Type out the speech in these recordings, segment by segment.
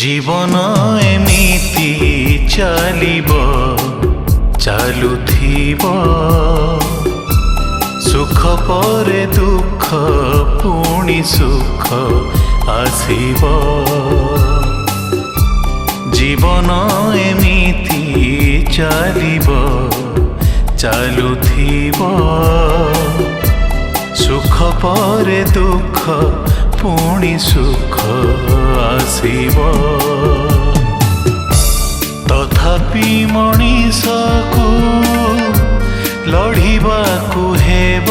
जीवन एमिति चलिब चालुथिब सुख परे दुख पुणी सुख आसिब जीवन एमिति चलिब चालुथिब सुख परे दुख पुणी सुख आसिब तथापि मनीषको लड़िबाकु हेब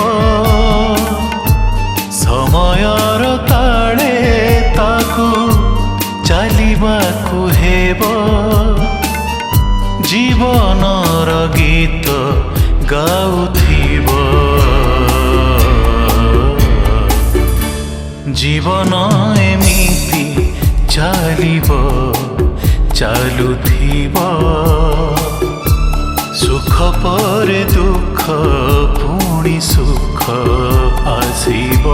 समयर ताळे ताकु चलिबाकु हेब जीवनर गीत गाउथिब जीवन एमिति चलिब चालुथिब सुख परे दुख पुणी सुख आसिब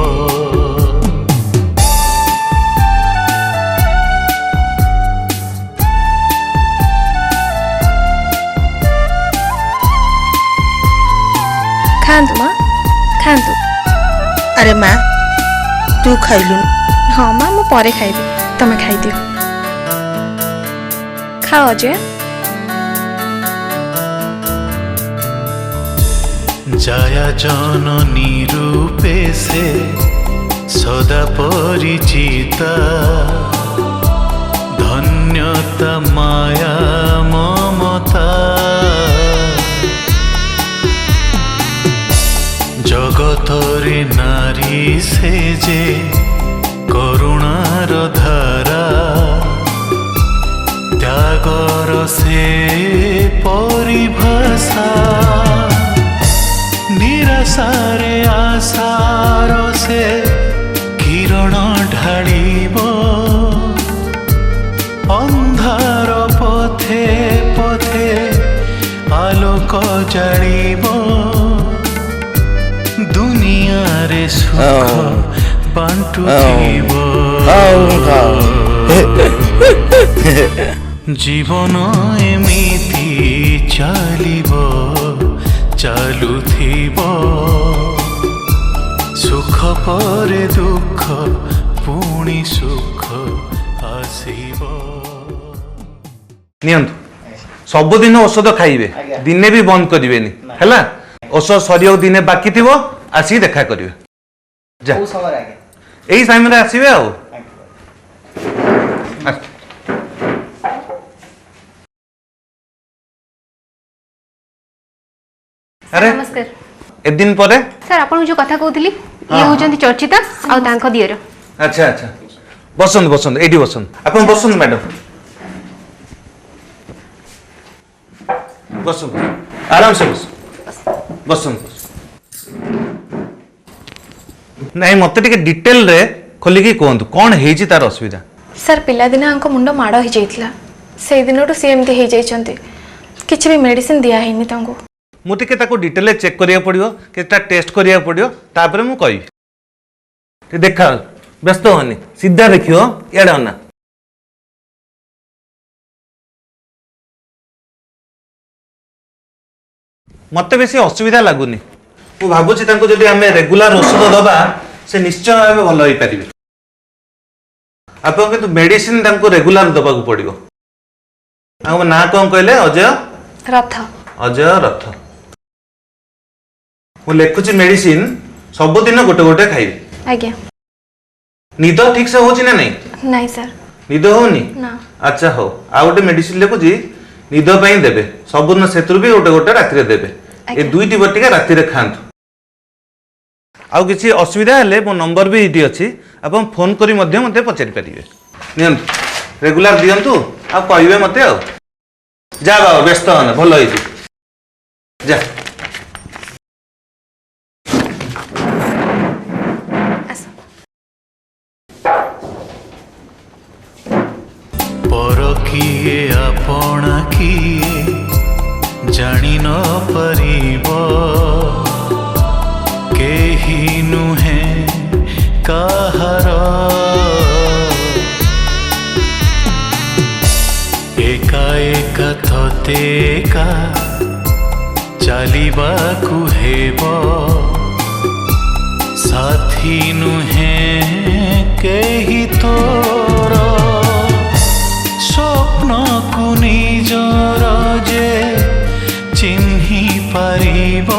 खांतु माँ खांतु। अरे माँ तू खाइलु? हाँ माँ मु परे खाइबी तमे खाई दियो। खाओ अजय। जया जननी रूपे से सदा परिचिता धन्यता माया ममता जगतरे नारी से जे करुणार धारा त्यागर से परिभाषा निराशारे आशार से किरण ढालिब अंधार पथे पथे आलोक जालिब दुनिया रे सुख बांटुथिब जीवन एमिति चलिब चालुथिब सुख परे दुख पुणी सुख आसिब। नियंतु सबुदिन औषध खाइबे दिने भी बंद करिवेनी हैला औषध सरियो दिने बाकी थिबो आसी देखा करिवे जा एई टाइम रे आसीबे आ अरे नमस्कार ए दिन परे सर आपन जो कथा कहउतली ये होचंती चर्चिता आ तांको दियर। अच्छा अच्छा बसंत बसंत एडी बसंत अपन बसंत मैडम बसंत आराम से बसंत नहीं मत टे डिटेल रे खोलिकी कहतु कौन है तार असुविधा। सर पिलादिन आंको मुंड माड़ हो जाइतिला से दिनटू से एमती हो जाइछंती किछि भी मेडिसिन दिया हैनी तांको मुझे ताको डिटेल चेक करिया पड़ियो केटा टेस्ट करिया पड़ियो तापर मु कहि देखा व्यस्त होनी सीधा देखियो एड़ा ना मत बेसी असुविधा लगुनि मु भाबुछि तांको जदि आमे रेगुलर औषध दबा से निश्चय भाबे भलो होई परिबे आपन के मेडिसिन तांको रेगुलर दबा को पड़ियो आ ना कोन कहले अजय रथ अजय रथ मु लेखुची मेडिसिन सब दिन गोटे गोटे खाइबे आज्ञा निद ठीक से होची ना नहीं नहीं सर निद होनी ना अच्छा हो आ गोटे मेडिसिन लेखुची निद पई देबे सबुन सेतुर भी गोटे गोटे राति रे देबे ए दुईटी बटिका राति रे खांतु आउ किसी असुविधा हेले मो नंबर भी इटी अछि आपण फोन करी मध्य मते पचारि परिबे नियंतु रेगुलर दियंतु आ कहबे मते आ जा बाबा व्यस्त होना भलो होई जा पर किए आपना किए जानी न परिब केही नुहे काहार मते का चलिबाकु हेब साथी नुहे केही तोर स्वप्न को निजर जे चिन्हि पारिब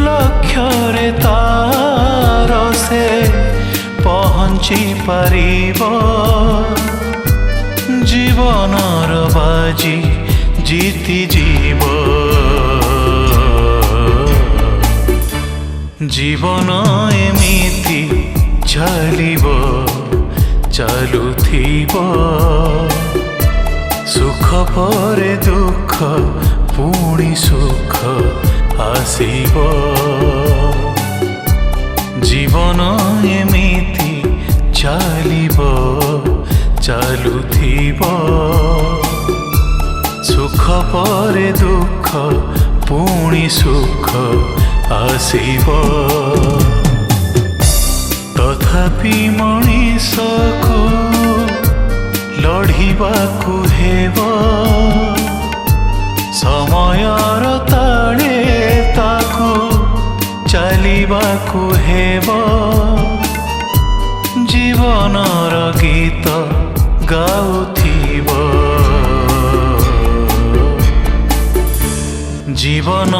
लक्ष्य तार से पहुँची पारिब जीवनर बाजी जीति जीव जीवन एमिति चलिब चलुथिब सुख परे दुख पुणी सुख आसिब जीवन एमिति चलिब चलुथिब सुख परे दुख पुणी सुख आसिब तथापि मनिषको लढिबाकु हेब समयर ताळे ताकु चलिबाकु हेब जीवनर गीत गाउथिब जीवन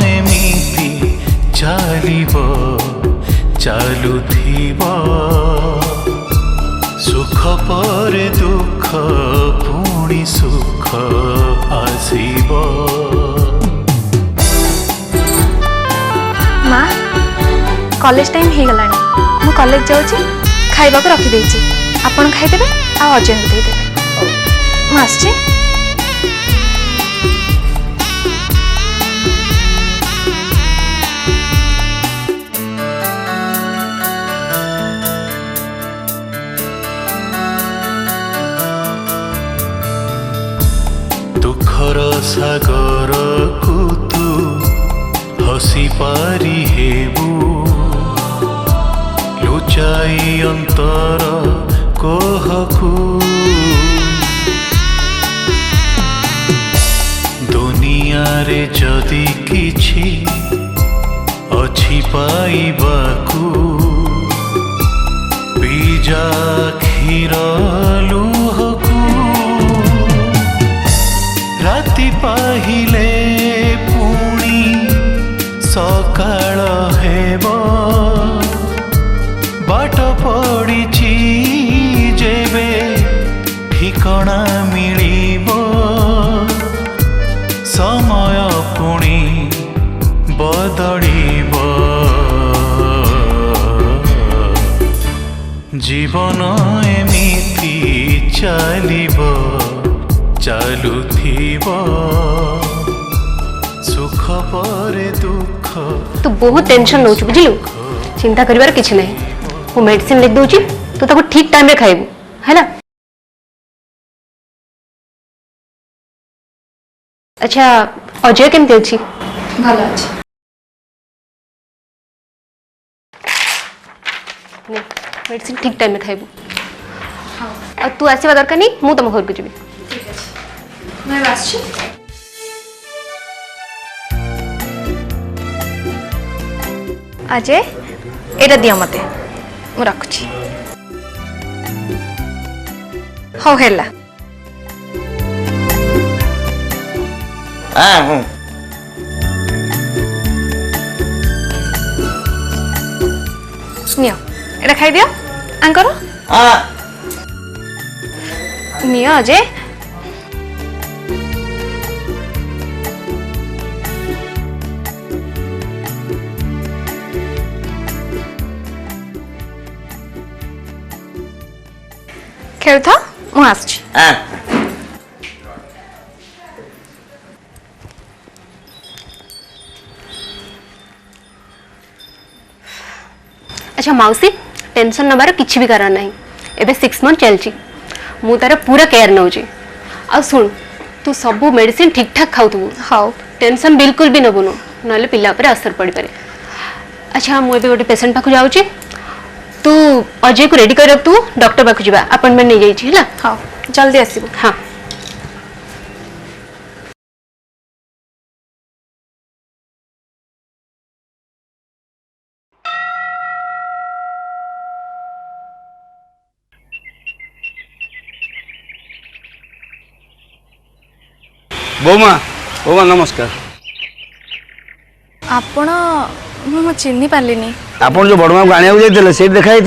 एमिति चलिब चलुथिब सुख परे दुख पुणी सुख आसिब माँ कॉलेज टाइम हो गलानी मु कॉलेज जाऊँ खाइबा को रखी देछि आपण खाइदेबे आ अजय को देदेबे मु आछि दुखर सागर को तू हसी पारी हेबू लुचाई अंतर कोहकू दुनिया रे जदि किछि अछि पाइबाकू बीजा क्षीर लुहकू राति पाहिले पुणी सकाळ हेब बाट पड़िछि जेबे ठिकଣା मिलिब समय पुणी बदलिब जीवन एमिति चलिब चलुथिब सुख परे दुख तू बहुत टेंशन नौ बुझिलु चिंता करिवार किछि नहीं वो मेडिसिन लिख दूची तू ताको ठीक टाइम रे खाइबू है ना। अच्छा अजय केमती अछि भलो अछि मेडिसिन ठीक टाइम में खाइबू हां तू आसीबा दरकार नहीं मु तुम घर को जीबी मैं आछि अजय एटा दिया मते मु रखुछि हो हेला नियो एटा खाइ दियो आंकर नियो अजय खेल था मु आछि अच्छा माउसी टेंशन नबार किछि भी कारण नहीं एबे 6 मंथ चलची मु तार पूरा केयर नउची आ सुन तू सब मेडिसिन ठीक ठाक खाऊ तू हाउ टेंशन बिल्कुल भी नबुनु नले पिल्ला पर असर पड़ी पारे। अच्छा मु एबे गोटे पेशेंट पाखु जाउची तू अजय को रेडी कर रख तू डॉक्टर पाखु जीवा अपॉइंटमेंट नहीं जाई छी हला हां जल्दी आसीबो हां बोमा बोमा नमस्कार। आपण मु चिन्ह पारिनी। आपण जो बड़ माँ को आने जाइए से देखाई।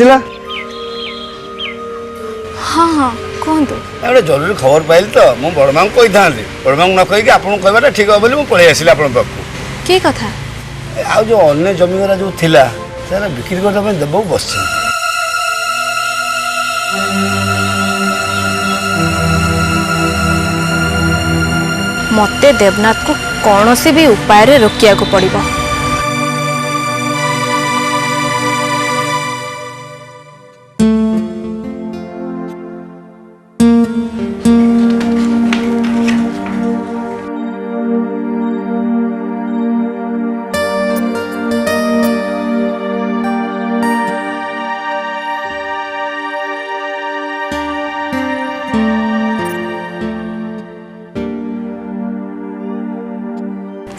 हाँ हाँ कहतु। गोटे जरूरी खबर पाइल तो मु बड़ माँ को कही था बड़ माँ न कहीकि आपको कहवाटा ठीक हे बोली पलि आसिल आप के कथा आ जो अन्य जमीन जो थिला से बिक्री करने देव बस मते देवनाथ को कौन सी भी उपाय रे रोकिया को पड़िबो।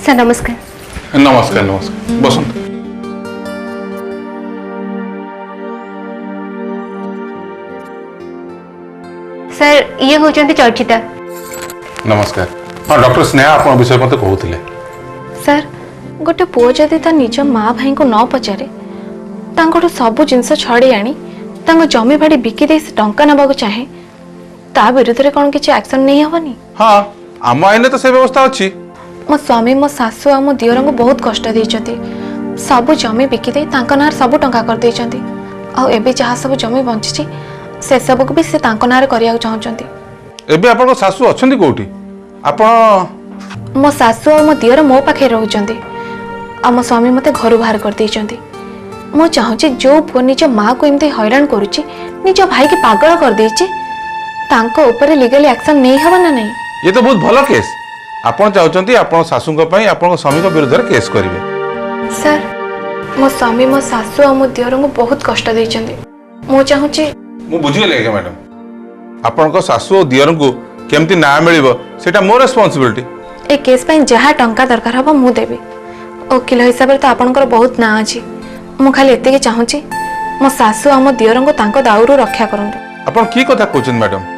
सर नमस्कार। नमस्कार नमस्कार बसंत। सर ये होचंती चर्चिता। नमस्कार। हाँ डॉक्टर स्नेहा आपन विषय मते कहउथिले। सर गोटे पुओ जदि ता निज माँ भाई को न पचारे तांकोठु सब जिनस छड़ी आनी तांको जमी बाड़ी बिकी दे टंका नबाको चाहे ता विरुद्ध रे कोन किछि एक्शन नहीं हबनी। हाँ आम आईने तो से व्यवस्था अच्छी। मो स्वामी मो सासु आ मो दियर को बहुत कष्ट देइचंती सब जमी बिकी दे तांको नार सब टंका कर देइचंती आ एबे जहा सब जमी बंचिछि से सब को भी से तांको नार करिया चाहचंती। एबे आपन सासू अछंती कोठी? आपन मो सासु आ मो दियर मो पाखे रहउचंती आ मो स्वामी मते घर बाहर कर देइचंती। मो चाहूची जो पुओ निज माँ को एमती हैरान करूची निज भाई के पागल कर देइची तांको ऊपर लीगल एक्शन नहीं हबा ना नहीं। ये तो बहुत भलो केस। आपन चाहचंती आपन सासूଙ୍କ ପାଇଁ आपन स्वामीଙ୍କ विरुद्ध केस करिवे। सर मो स्वामी मो सासु आ मो दियर को बहुत कष्ट देइचंती मो चाहूची मु बुझिगले के मैडम आपन सासू और दियर को केमती ना मिलिबो सेटा मोर रिस्पांसिबिलिटी। ए केस पई जहा टंका दरकार हबो मु देबी वकील हिसाब रे तो आपनकर बहुत ना अछि मु खाली एते के चाहूची मो सासु आ मो दियर को तांको दाउरू रक्षा करंतु। आपन की कथा कहउछन मैडम?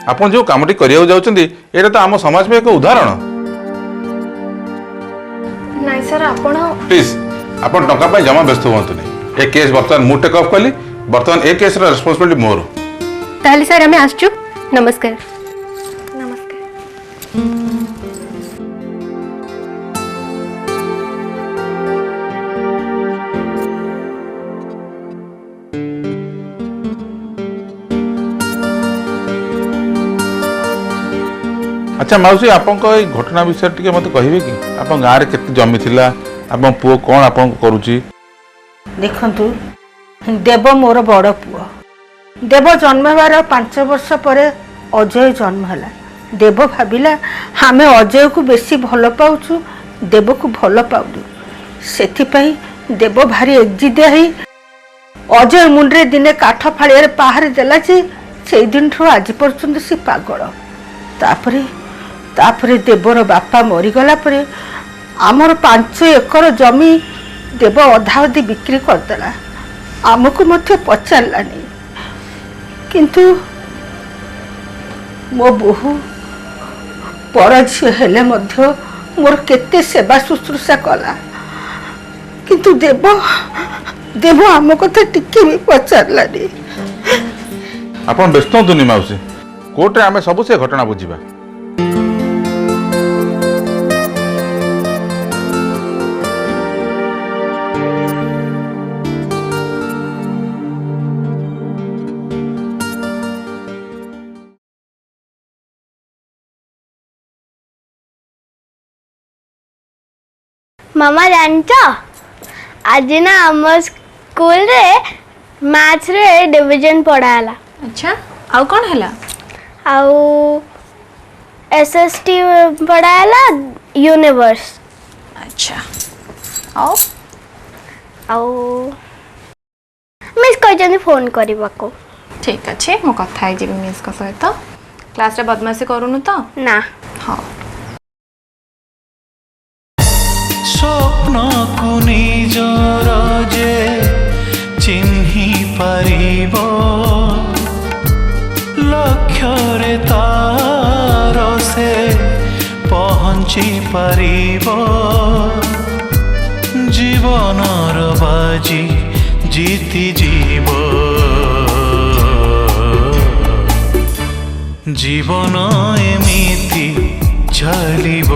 आपन जो कामटी करिया जाउछंती एटा तो आम समाज में एक उदाहरण। नहीं सर आपण प्लीज आपन टंका पाई जमा व्यस्त होंतु नहीं। ए केस बर्तमान मु टेक ऑफ कली बर्तमान ए केस रा रिस्पांसिबिलिटी मोर। ताहले सर हमें आसचु नमस्कार। नमस्कार। अच्छा माउसी आपन घटना विषय टिके मते कहिबे कि आपन गाँ रे केते जमी थिला आपन पुओ कोन आपन करूची? देखंतु देव मोर बड़ पुओ देव जन्म हेबार 5 वर्ष पर अजय जन्म हला। देव भाविला हमें अजय को बेसी भल पाउछु देव को भल पाउनु सेथिपई देव भारी एकजिदिया ही अजय मुंडरे दिने काठ फाड़िया पहाड़ देला जे से दिन आज पर्यंत से पागल। तापरे देवर बापा मरीगला परे आमर 5 एकर जमी देव अधा अधी बिक्री करदेला आमको मध्य पचारानी किंतु मो बोहू पर झी हेले मध्य मोर केते सेवा शुश्रूषा कला किंतु देव देव आम कथा टिके भी पचारानी। आपन व्यस्त होतुनी माउसी कोर्ट रे आमे सब से घटना बुझीबा। मामा जानच आज ना आम स्कूल रे मैथ्स रे डिवीजन पढ़ाला। अच्छा आउ कौन हैला? आउ एसएसटी पढ़ाला यूनिवर्स। अच्छा आओ आउ मिस कहते फोन करने को। ठीक अच्छे मो कथा है जीवी मिस को सहित क्लास रे बदमाशी करूनु तो ना। हाँ स्वप्न को निजर जे चिन्हि पारिब लक्ष्य रे तार से ବଞ୍ଚି ପାରିବ ଜୀବନର ବାଜି ଜିତି ଯିବ ଜୀବନ ଏମିତି ଚାଲିବ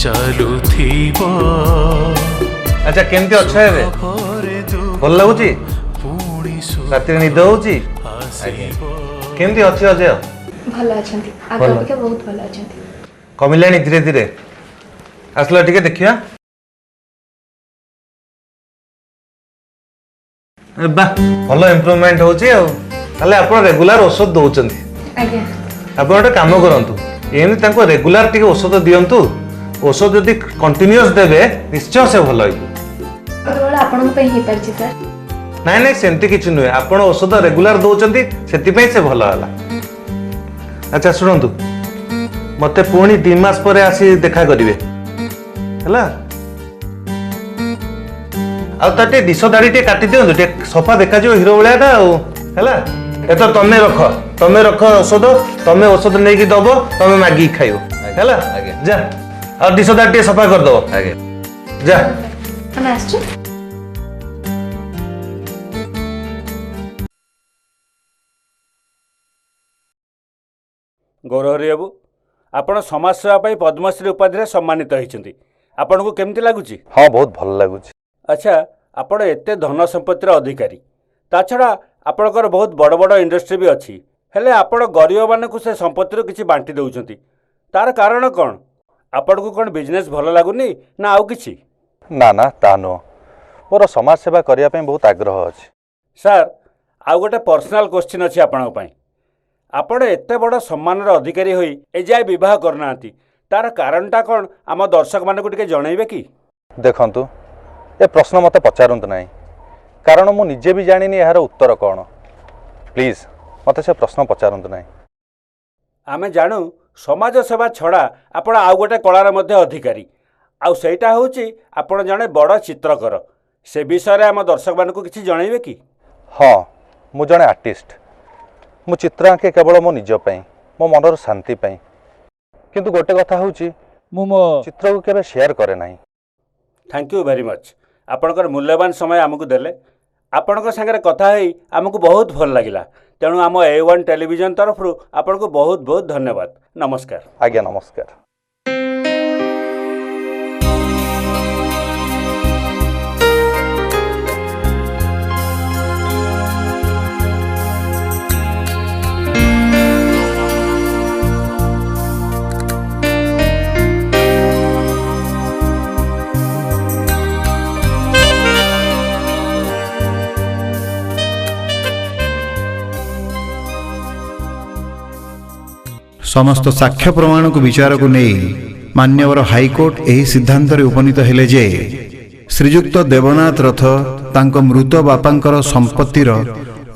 ଚାଲୁଥିବ ଆଚ୍ଛା କେମିତି ଅଛ ଏବେ ଭଲ ଲାଗୁଛି ରାତିରେ ନିଦ ହଉଛି କେମିତି ଅଛି ଅଜୟ ଭଲ ଅଛନ୍ତି ଆଗ ଅପେକ୍ଷା ବହୁତ ଭଲ ଅଛନ୍ତି କମିଲାଣି ଧୀରେ ଧୀରେ ଆସିଲ ଟିକେ ଦେଖିବା ବା ଭଲ ଇମ୍ପ୍ରୁଭମେଣ୍ଟ ହଉଛି ଆଉ ତାହେଲେ ଆପଣ ରେଗୁଲାର ଔଷଧ ଦଉଛନ୍ତି ଆଜ୍ଞା ଆପଣ ଗୋଟେ କାମ କରନ୍ତୁ ଏମିତି ତାଙ୍କୁ ରେଗୁଲାର ଟିକେ ଔଷଧ ଦିଅନ୍ତୁ ଔଷଧ ଯଦି କଣ୍ଟିନ୍ୟୁଅସ୍ ଦେବେ ନିଶ୍ଚୟ ସେ ଭଲ ହେଇଯିବ କେବଳ ଆପଣଙ୍କ ପାଇଁ ହେଇପାରିଛି ସାର୍ ନାଇଁ ନାଇଁ ସେମିତି କିଛି ନୁହେଁ ଆପଣ ଔଷଧ ରେଗୁଲାର ଦଉଛନ୍ତି ସେଥିପାଇଁ ସେ ଭଲ ହେଲା ଆଚ୍ଛା ଶୁଣନ୍ତୁ ମତେ ପୁଣି 2 ମାସ ପରେ ଆସି ଦେଖା କରିବେ ହେଲା ଆଉ ତା ଟିକେ ଦିଶ ଦାଢି ଟିକେ କାଟି ଦିଅନ୍ତୁ ଟିକେ ସଫା ଦେଖାଯିବ ହିରୋ ଭଳିଆଟା ଆଉ ହେଲା ଏତ ତମେ ରଖ ଔଷଧ ତମେ ଔଷଧ ନେଇକି ଦବ ତମେ ମାଗିକି ଖାଇବ ହେଲା ଯା ଆଉ ଦିଶ ଦାଢି ଟିକେ ସଫା କରିଦବ ଯା ଆମେ ଆସିଛୁ ଗୌରହରି ବାବୁ ଆପଣ ସମାଜସେବା ପାଇଁ ପଦ୍ମଶ୍ରୀ ଉପାଧିରେ ସମ୍ମାନିତ ହୋଇଛନ୍ତି ଆପଣଙ୍କୁ କେମିତି ଲାଗୁଛି ହଁ ବହୁତ ଭଲ ଲାଗୁଛି ଆଚ୍ଛା ଆପଣ ଏତେ ଧନ ସମ୍ପତ୍ତିର ଅଧିକାରୀ ତା ଛଡ଼ା ଆପଣଙ୍କର ବହୁତ ବଡ଼ ବଡ଼ ଇଣ୍ଡଷ୍ଟ୍ରି ବି ଅଛି ହେଲେ ଆପଣ ଗରିବମାନଙ୍କୁ ସେ ସମ୍ପତ୍ତିରୁ କିଛି ବାଣ୍ଟି ଦେଉଛନ୍ତି ତାର କାରଣ କ'ଣ ଆପଣଙ୍କୁ କ'ଣ ବିଜନେସ୍ ଭଲ ଲାଗୁନି ନା ଆଉ କିଛି ନା ନା ତା ନୁହଁ ମୋର ସମାଜ ସେବା କରିବା ପାଇଁ ବହୁତ ଆଗ୍ରହ ଅଛି ସାର୍ ଆଉ ଗୋଟେ ପର୍ସନାଲ କ୍ୱେଶ୍ଚିନ୍ ଅଛି ଆପଣଙ୍କ ପାଇଁ ଆପଣ ଏତେ ବଡ଼ ସମ୍ମାନର ଅଧିକାରୀ ହୋଇ ଏଯାଏ ବିବାହ କରୁନାହାନ୍ତି ତାର କାରଣଟା କ'ଣ ଆମ ଦର୍ଶକମାନଙ୍କୁ ଟିକେ ଜଣାଇବେ କି ଦେଖନ୍ତୁ ଏ ପ୍ରଶ୍ନ ମୋତେ ପଚାରନ୍ତୁ ନାହିଁ କାରଣ ମୁଁ ନିଜେ ବି ଜାଣିନି ଏହାର ଉତ୍ତର କ'ଣ ପ୍ଲିଜ୍ ମୋତେ ସେ ପ୍ରଶ୍ନ ପଚାରନ୍ତୁ ନାହିଁ ଆମେ ଜାଣୁ ସମାଜ ସେବା ଛଡ଼ା ଆପଣ ଆଉ ଗୋଟେ କଳାର ମଧ୍ୟ ଅଧିକାରୀ ଆଉ ସେଇଟା ହେଉଛି ଆପଣ ଜଣେ ବଡ଼ ଚିତ୍ରକର ସେ ବିଷୟରେ ଆମ ଦର୍ଶକମାନଙ୍କୁ କିଛି ଜଣାଇବେ କି ହଁ ମୁଁ ଜଣେ ଆର୍ଟିଷ୍ଟ ମୁଁ ଚିତ୍ର ଆଙ୍କେ କେବଳ ମୋ ନିଜ ପାଇଁ ମୋ ମନର ଶାନ୍ତି ପାଇଁ କିନ୍ତୁ ଗୋଟେ କଥା ହେଉଛି ମୁଁ ମୋ ଚିତ୍ରକୁ କେବେ ସେୟାର କରେ ନାହିଁ ଥ୍ୟାଙ୍କ ୟୁ ଭେରି ମଚ୍ ଆପଣଙ୍କର ମୂଲ୍ୟବାନ ସମୟ ଆମକୁ ଦେଲେ ଆପଣଙ୍କ ସାଙ୍ଗରେ କଥା ହେଇ ଆମକୁ ବହୁତ ଭଲ ଲାଗିଲା ତେଣୁ ଆମ A1 ଟେଲିଭିଜନ ତରଫରୁ ଆପଣଙ୍କୁ ବହୁତ ବହୁତ ଧନ୍ୟବାଦ ନମସ୍କାର ଆଜ୍ଞା ନମସ୍କାର समस्त साक्ष्य प्रमाण को विचार को नहीं मान्यवर हाईकोर्ट यही सिद्धांत उपनीत हेले जे श्रीजुक्त देवनाथ रथ तांको मृत बापांकर संपत्तिर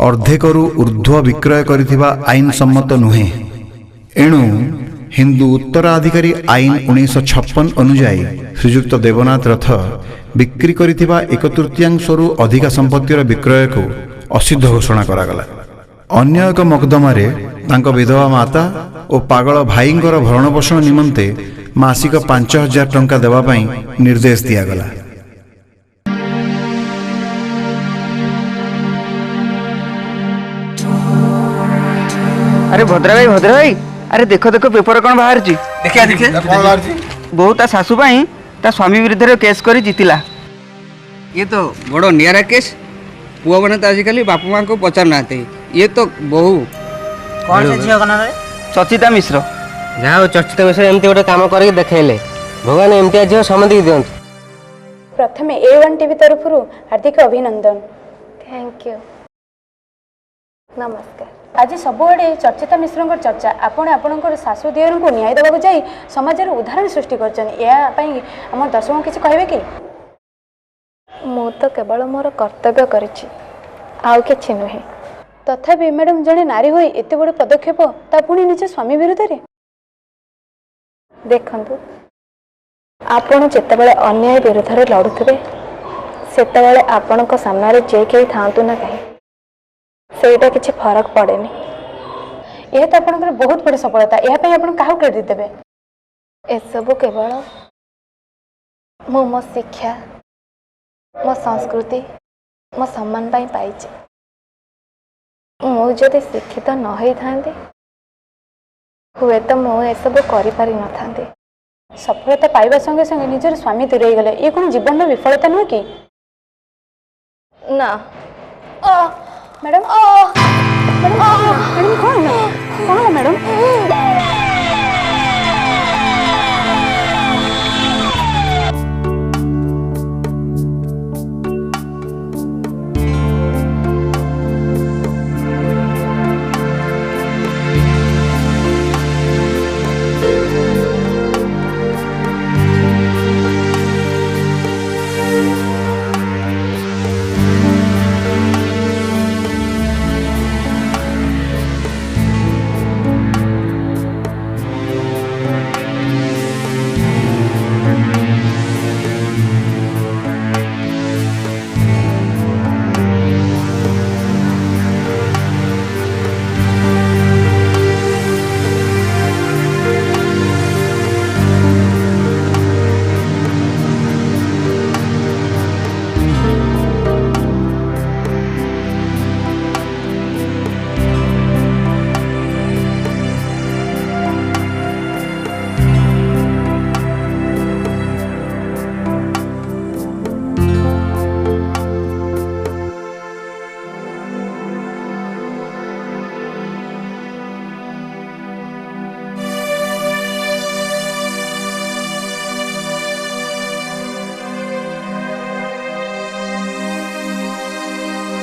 अर्धेकरू ऊर्ध्व विक्रय करिथिबा आईन सम्मत नुहे एणु हिंदू उत्तराधिकारी आईन 1956 अनुजाई श्रीजुक्त देवनाथ रथ बिक्री करिथिबा 1/3 अधिका संपत्तिर विक्रय को असिद्ध घोषणा करागला अन्य एक मकदमारे तांको विधवा माता और पागल भाईंकर भरण पोषण निमंते मासिक 5,000 टंका देवा पाई निर्देश दियागला अरे भद्रा भाई अरे देखो देखो पेपर कौन बाहर जी देखिए देखिए बहु ता सासू पाई ता स्वामी विरुद्ध केस करी जीतिला ये तो बड़ो नियारा केस पुआ मैंने तो आजिकल बापू माँ को पचार ना ये तो बहु कौन से झील का चर्चिता मिश्र जहाँ चर्चिता मिश्र एमती गोटे काम करके देखले भगवान एमती झील समझ दिखाँ प्रथमे A1 टीवी तरफ हार्दिक अभिनंदन थैंक यू नमस्कार आज सबुआड़े चर्चिता मिश्र चर्चा आपण आपणकर शाशु दियर को न्याय देवाक जाई समाज उदाहरण सृष्टि कर दर्शकों किसी कहे कि मु तो केवल मोर कर्तव्य करिछि आउ किछि नुहे तथापि मैडम जड़े नारी होई एते बड़ पदक्षेप ता पुणी निज स्वामी विरुद्ध रे देखंतु आपण जेतेबेले अन्याय विरुद्ध रे लड़ुथिबे सेतेबेले आपणक सामने रे जे केही थांतु ना कहीं सेटा किछि फरक पड़ेनी यह तो आपनकर बहुत बड़ी सफलता यह पे आपण काहू क्रेडिट देबे एसबू केवल मु मो शिक्षा मो संस्कृति मो सम्मान पाई पाइछि। मु जदि शिक्षित न होई थांती हुए तो मु एसबू करि पारि न थांती। सफलता पाइबा संगे संगे निजर स्वामी दूरे गले ये कौन जीवन में विफलता नुह कि? ना मैडम मैडम मैडम कौन मैडम?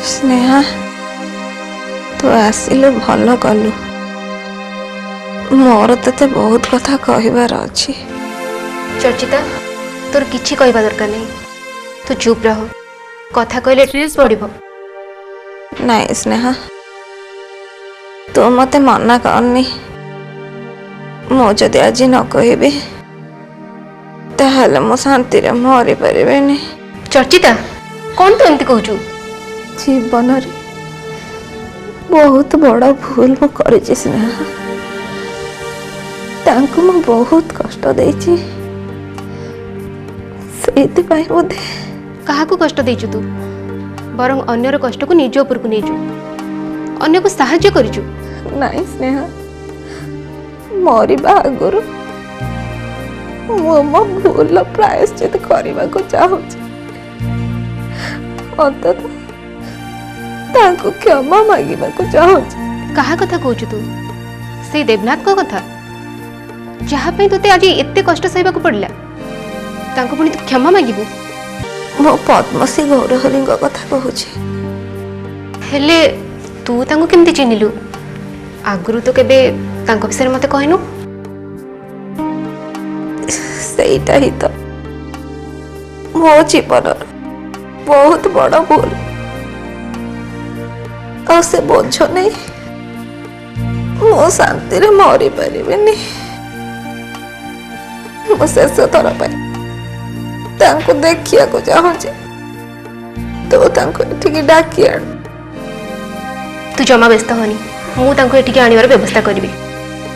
स्नेहा तू आसिलु भल कलु मोर ते बहुत कथा कहबार अच्छी। चर्चिता तोर किछि कहबा दरकार नहीं तू चुप रह कथा कहले स्ट्रेस बढ़िबो। नहीं स्नेहा तू मते मना करनी मो जदि आज न कहबी ताहले मो शांति रे मरी परिबेनी। चर्चिता कौन तू एमती कहूचु? जीवन रे बहुत बड़ा भूल मु करिछि स्नेहा। तांको मु बहुत कष्ट देछि सेति पाई बोधे। कहा को कष्ट देचु तू बरं अन्यर कष्ट को निज ऊपर को नेचु अन्य को सहाय्य करिचु। नहीं स्नेहा मरिबा आगुरु मो भूल प्रायश्चित करने को चाहूँ। अंततः तांको क्षमा मांगिबा को चाहूँ। कहा कथा कहूचु तू? से देवनाथ को कथा जहाँ पे तोते आज एते कष्ट सहबा को पड़ला तांको पुणी तू क्षमा मांगिबू? मो पद्मश्री गौरहरी कथा कहूची। हेले तू तांको केमती चिन्हिलु? आगुरु तो केबे तांको विषय मते कहनु। सेटा ही तो मो जीवन बहुत बड़ भूल आ से बोझ नहीं मो शांति रे मरी पारिबेनी। मो शेष थर पाई तांको देखिया को चाहूँ तो तांको एठिकी डाकी आण। तू जमा व्यस्त होनी मु तांको एठिकी आनिबार व्यवस्था करिबी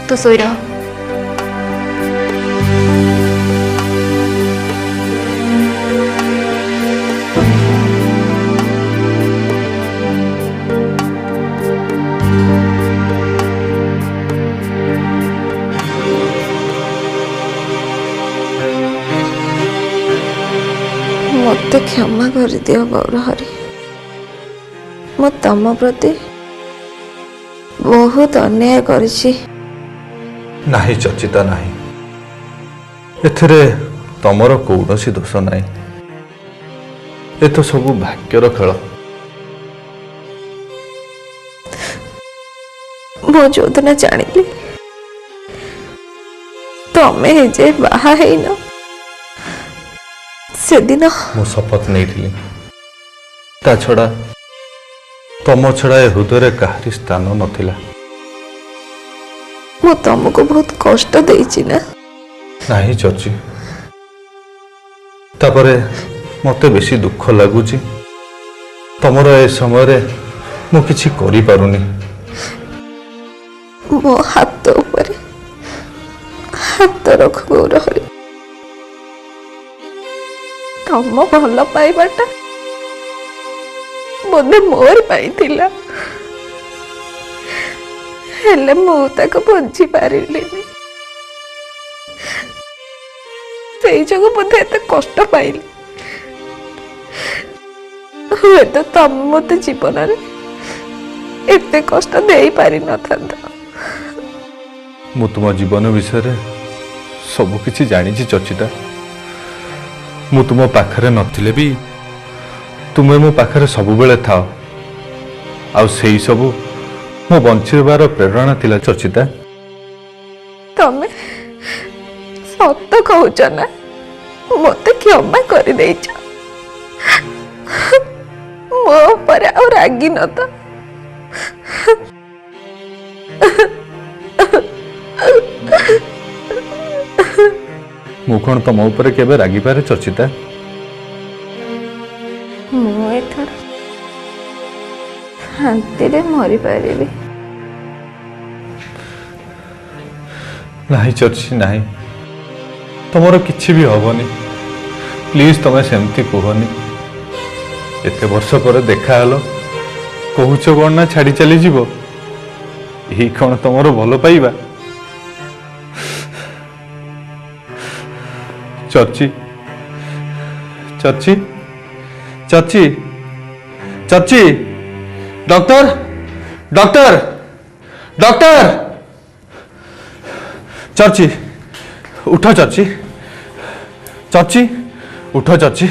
तू सोई रह। मत क्षमा कर दियो गौरहरी मो तम प्रति बहुत अन्याय करिछि। नहीं चर्चिता नहीं एथिरे तमर कौनसी दोष नहीं ए तो सब भाग्यर खेल। मो जोदना जानिली तमे जे बाहा हेन से दिन मु शपथ नहीं ता छड़ा तम छड़ा ए हृदय काहरी स्थान नथिला। मु तुमको बहुत कष्ट देछि ना? नहीं चर्ची तापरे मते बेसी दुख लगुची तमर ए समय रे मु किछि करि पारुनी। मो हाथ ऊपर ହାତ ରଖ ଗୌରହରି। ତମ ଭଲ ପାଇବାଟା ବୋଧେ ମୋର ପାଇଁ ଥିଲା, ହେଲେ ମୁଁ ତାକୁ ବୁଝି ପାରିଲିନି। ସେଇ ଯୋଗୁଁ ବୋଧେ ଏତେ କଷ୍ଟ ପାଇଲି। ହୁଏତ ତମେ ମତେ ଜୀବନରେ ଏତେ କଷ୍ଟ ଦେଇପାରିନଥାନ୍ତ। ମୁଁ ତୁମ ଜୀବନ ବିଷୟରେ ସବୁ କିଛି ଜାଣିଛି ଚର୍ଚିତା। ମୁଁ ତୁମ ପାଖରେ ନଥିଲେ ବି ତୁମେ ମୋ ପାଖରେ ସବୁବେଳେ ଥାଅ, ଆଉ ସେଇ ସବୁ ମୋ ବଞ୍ଚିବାର ପ୍ରେରଣା ଥିଲା ଚର୍ଚିତା। ତମେ ସତ କହୁଛ ନା? ମତେ କ୍ଷମା କରିଦେଇଛ, ମୋ ଉପରେ ଆଉ ରାଗିନ ତ? ମୁଁ କଣ ତମ ଉପରେ କେବେ ରାଗିପାରେ ଚର୍ଚିତା? ମୁଁ ଏଥର ଶାନ୍ତିରେ ମରିପାରିବି। ନାହିଁ ଚର୍ଚି, ନାହିଁ, ତମର କିଛି ବି ହବନି। ପ୍ଲିଜ ତମେ ସେମିତି କୁହନି। ଏତେ ବର୍ଷ ପରେ ଦେଖାହେଲ, କହୁଛ କଣ ନା ଛାଡ଼ି ଚାଲିଯିବ? ଏହି କଣ ତମର ଭଲ ପାଇବା? ଚର୍ଚି, ଚର୍ଚି, ଚର୍ଚି, ଚର୍ଚି, ଡକ୍ଟର, ଡକ୍ଟର, ଡକ୍ଟର, ଚର୍ଚି ଉଠ, ଚର୍ଚି, ଚର୍ଚି ଉଠ, ଚର୍ଚି।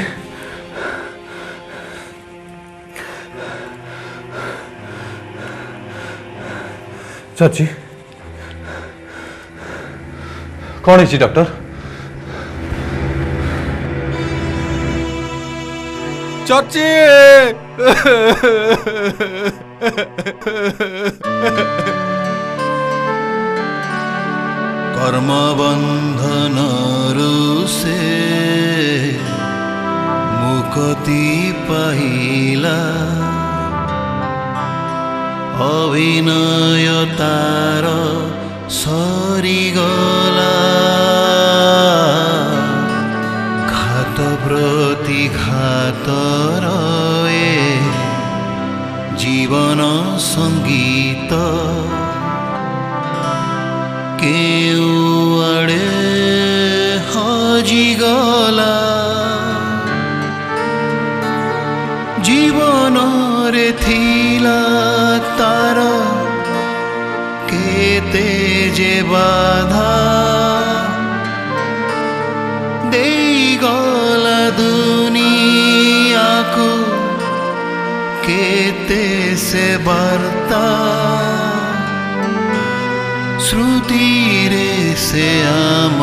ଚର୍ଚି କଣ ହେଇଛି ଡକ୍ଟର? ଚର୍ଚି কর্ম বন্ধনরু সে মুক্তি পাইলা, অভিনয় তার সরিগলা, ঘাত প্রতি ঘাত রয়ে জীবন সঙ্গীত কেউ আড়ে হজিগলা, জীবনরে থিলা তার কেতে যে বাধা, দেই গলা দুনিয়াকু কেতে সে বার্তা, শ্রুতিরে সে আম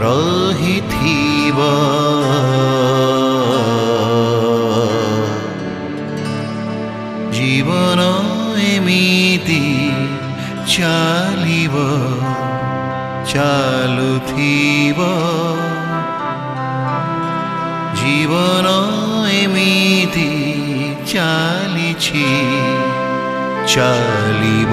রহিথিব, জীবন এমিতি চালিব, চালুথিব, জীবন এমিতি চালিছি, চালিব।